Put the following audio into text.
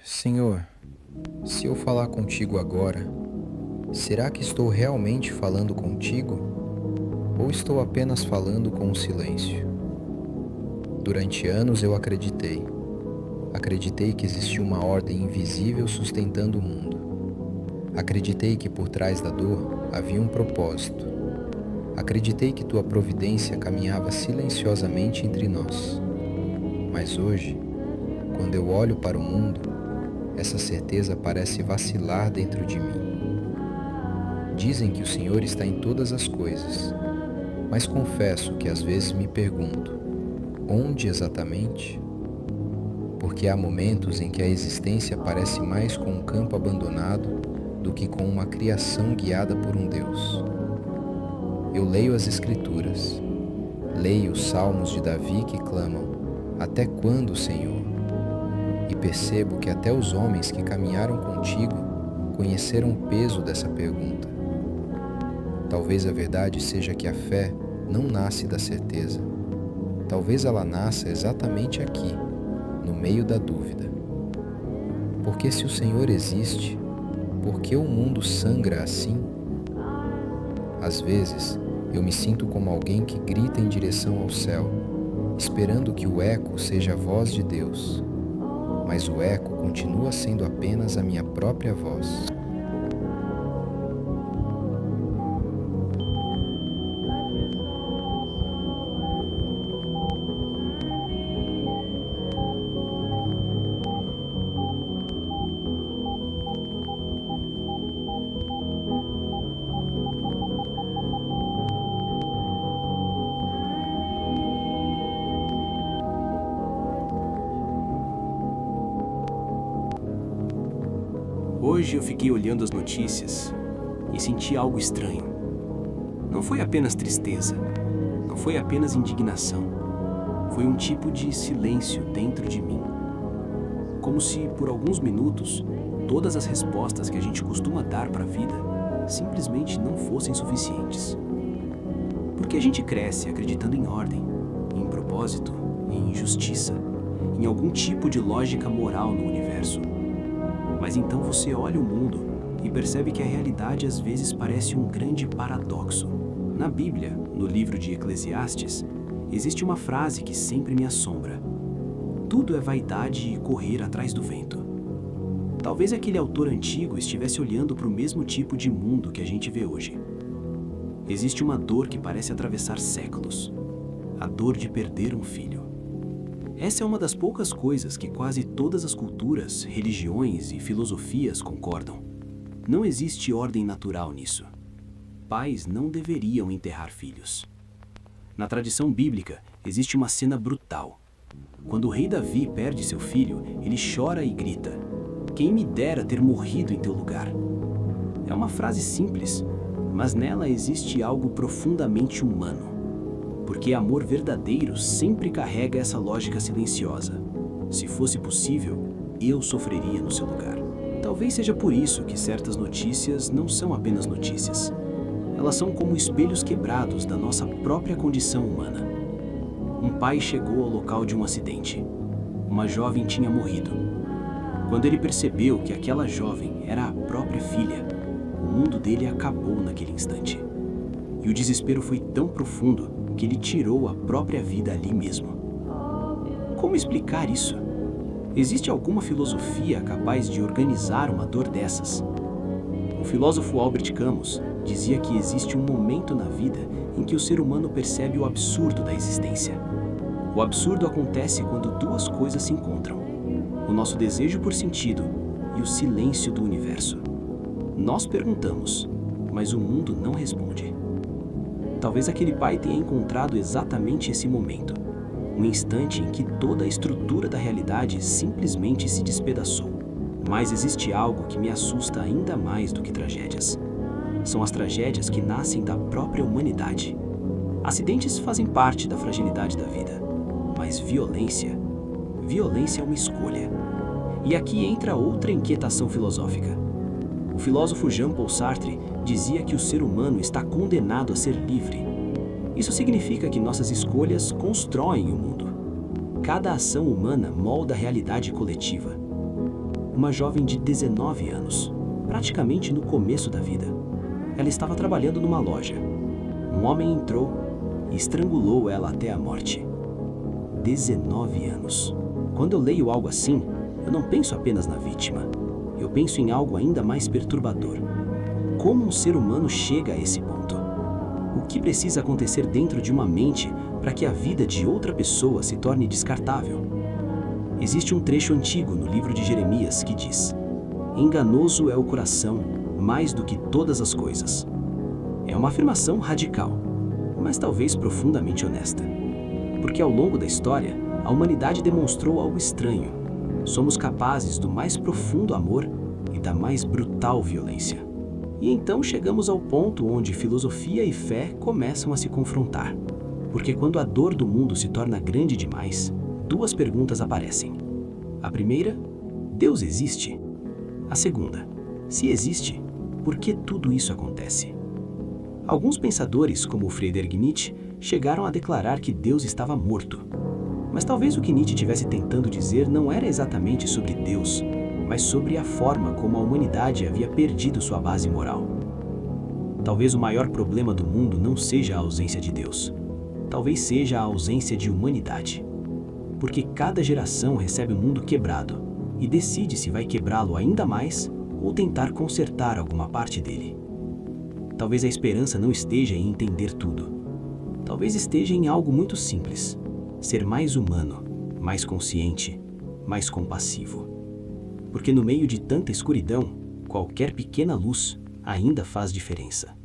Senhor, se eu falar contigo agora, será que estou realmente falando contigo? Ou estou apenas falando com o silêncio? Durante anos eu acreditei. Acreditei que existia uma ordem invisível sustentando o mundo. Acreditei que por trás da dor havia um propósito. Acreditei que tua providência caminhava silenciosamente entre nós. Mas hoje, quando eu olho para o mundo, essa certeza parece vacilar dentro de mim. Dizem que o Senhor está em todas as coisas, mas confesso que às vezes me pergunto, onde exatamente? Porque há momentos em que a existência parece mais com um campo abandonado do que com uma criação guiada por um Deus. Eu leio as Escrituras, leio os salmos de Davi que clamam, até quando, Senhor? E percebo que até os homens que caminharam contigo conheceram o peso dessa pergunta. Talvez a verdade seja que a fé não nasce da certeza. Talvez ela nasça exatamente aqui, no meio da dúvida. Porque se o Senhor existe, por que o mundo sangra assim? Às vezes, eu me sinto como alguém que grita em direção ao céu, esperando que o eco seja a voz de Deus. Mas o eco continua sendo apenas a minha própria voz. Hoje eu fiquei olhando as notícias e senti algo estranho. Não foi apenas tristeza, não foi apenas indignação. Foi um tipo de silêncio dentro de mim. Como se, por alguns minutos, todas as respostas que a gente costuma dar para a vida simplesmente não fossem suficientes. Porque a gente cresce acreditando em ordem, em propósito, em justiça, em algum tipo de lógica moral no universo. Mas então você olha o mundo e percebe que a realidade às vezes parece um grande paradoxo. Na Bíblia, no livro de Eclesiastes, existe uma frase que sempre me assombra. Tudo é vaidade e correr atrás do vento. Talvez aquele autor antigo estivesse olhando para o mesmo tipo de mundo que a gente vê hoje. Existe uma dor que parece atravessar séculos. A dor de perder um filho. Essa é uma das poucas coisas que quase todas as culturas, religiões e filosofias concordam. Não existe ordem natural nisso. Pais não deveriam enterrar filhos. Na tradição bíblica, existe uma cena brutal. Quando o rei Davi perde seu filho, ele chora e grita: "Quem me dera ter morrido em teu lugar?" É uma frase simples, mas nela existe algo profundamente humano. Porque amor verdadeiro sempre carrega essa lógica silenciosa. Se fosse possível, eu sofreria no seu lugar. Talvez seja por isso que certas notícias não são apenas notícias. Elas são como espelhos quebrados da nossa própria condição humana. Um pai chegou ao local de um acidente. Uma jovem tinha morrido. Quando ele percebeu que aquela jovem era a própria filha, o mundo dele acabou naquele instante. E o desespero foi tão profundo que ele tirou a própria vida ali mesmo. Como explicar isso? Existe alguma filosofia capaz de organizar uma dor dessas? O filósofo Albert Camus dizia que existe um momento na vida em que o ser humano percebe o absurdo da existência. O absurdo acontece quando duas coisas se encontram: o nosso desejo por sentido e o silêncio do universo. Nós perguntamos, mas o mundo não responde. Talvez aquele pai tenha encontrado exatamente esse momento, um instante em que toda a estrutura da realidade simplesmente se despedaçou. Mas existe algo que me assusta ainda mais do que tragédias. São as tragédias que nascem da própria humanidade. Acidentes fazem parte da fragilidade da vida, mas violência é uma escolha. E aqui entra outra inquietação filosófica. O filósofo Jean-Paul Sartre dizia que o ser humano está condenado a ser livre. Isso significa que nossas escolhas constroem o mundo. Cada ação humana molda a realidade coletiva. uma jovem de 19 anos, praticamente no começo da vida. Ela estava trabalhando numa loja. Um homem entrou e estrangulou ela até a morte. 19 anos. Quando eu leio algo assim, eu não penso apenas na vítima. Eu penso em algo ainda mais perturbador. Como um ser humano chega a esse ponto? O que precisa acontecer dentro de uma mente para que a vida de outra pessoa se torne descartável? Existe um trecho antigo no livro de Jeremias que diz: enganoso é o coração mais do que todas as coisas. É uma afirmação radical, mas talvez profundamente honesta. Porque ao longo da história, a humanidade demonstrou algo estranho. Somos capazes do mais profundo amor e da mais brutal violência. E então chegamos ao ponto onde filosofia e fé começam a se confrontar. Porque quando a dor do mundo se torna grande demais, duas perguntas aparecem. A primeira, Deus existe? A segunda, se existe, por que tudo isso acontece? Alguns pensadores, como Friedrich Nietzsche, chegaram a declarar que Deus estava morto. Mas talvez o que Nietzsche estivesse tentando dizer não era exatamente sobre Deus, mas sobre a forma como a humanidade havia perdido sua base moral. Talvez o maior problema do mundo não seja a ausência de Deus. Talvez seja a ausência de humanidade. Porque cada geração recebe o mundo quebrado e decide se vai quebrá-lo ainda mais ou tentar consertar alguma parte dele. Talvez a esperança não esteja em entender tudo. Talvez esteja em algo muito simples: ser mais humano, mais consciente, mais compassivo. Porque no meio de tanta escuridão, qualquer pequena luz ainda faz diferença.